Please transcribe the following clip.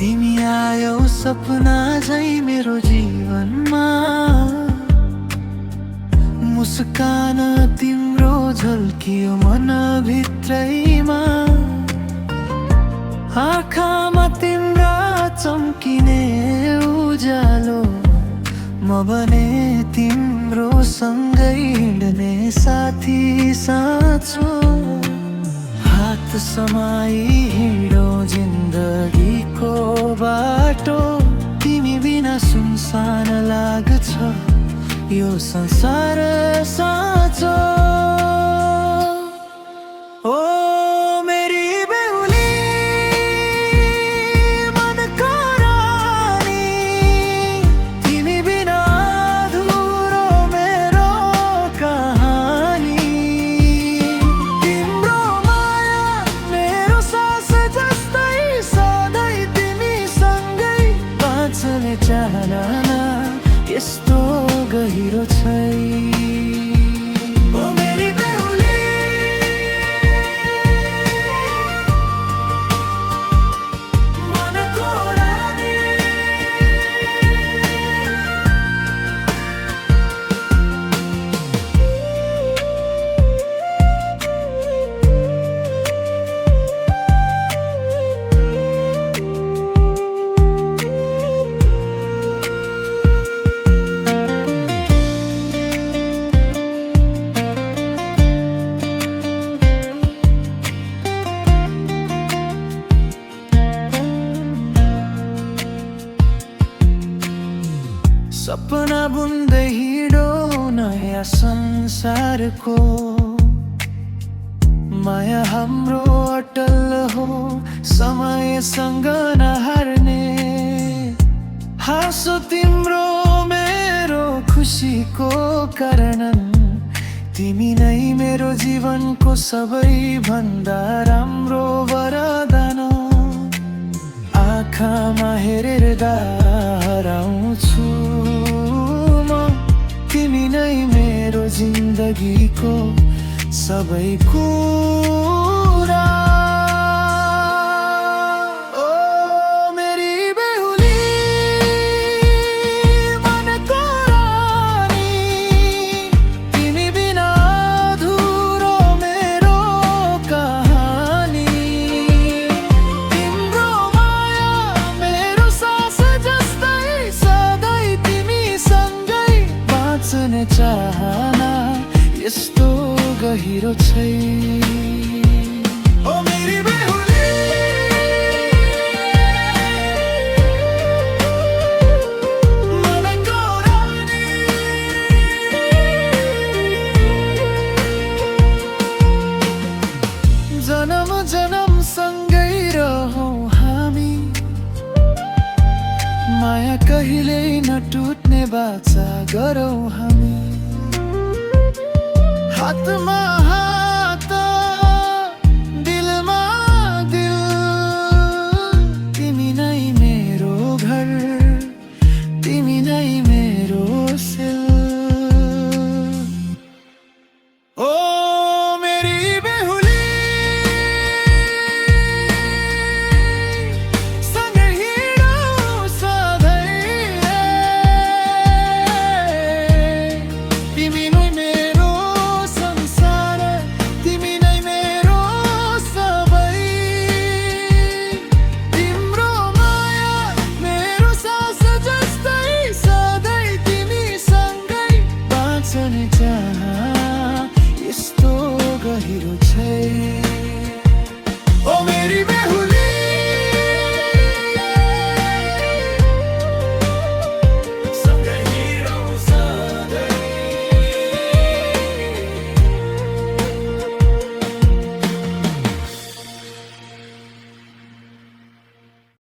तिमी आयौ सपना झै मेरो जीवनमा, मुस्कान तिम्रो झल्कियो मनभित्रैमा। आँखामा तिम्रा चम्किने उज्यालो, म बने तिम्रो सँगै हिँड्ने साथी साँचो। हात समाई हिँडौ जिन्दगीको बाटो, तिमी बिना सुनसान लाग्छ यो संसार साँचो। ओ मेरी बेहुली मनको रानी, तिमी बिना अधुरो मेरो कहानी। तिम्रो माया मेरो सास जस्तै, सधैँ तिमी सँगै बाँच्ने चाहना यस्तो गहिरो छै। ओ मेरी बेहुली मनको रानी, सपना बुन्दै हिँडो नयाँ संसारको। माया हाम्रो अटल हो, समयसँग नहार्ने। हाँसो तिम्रो मेरो खुसीको कारण, तिमी नै मेरो जीवनको सबैभन्दा राम्रो वरदान। आँखामा हेरेर हराउँछु म, तिमी नै मेरो जिन्दगीको सबै कुरा। ओ मेरी बेहुली मनको रानी, तिमी बिना अधुरो मेरो कहानी। तिम्रो माया मेरो सास जस्तै, सधैँ तिमी सँगै बाँच्ने चाहना यस्तो गहिरो छै। ओ मेरी बेहुली मनको रानी, जन्म जन्म सँगै रहौं हामी, माया कहिल्यै नटुट्ने बाचा गरौँ हामी। हातमा हात दिलमा दिल, तिमी नै मेरो घर, तिमी नै मेरो सिल। ओ मेरी बेहुली सँगै हिँडौँ सधैँ, तिमी नै मेरो संसार, तिमी नै मेरो सबै। तिम्रो माया मेरो सास जस्तै, सधैँ तिमी सँगै बाँच्ने चाहना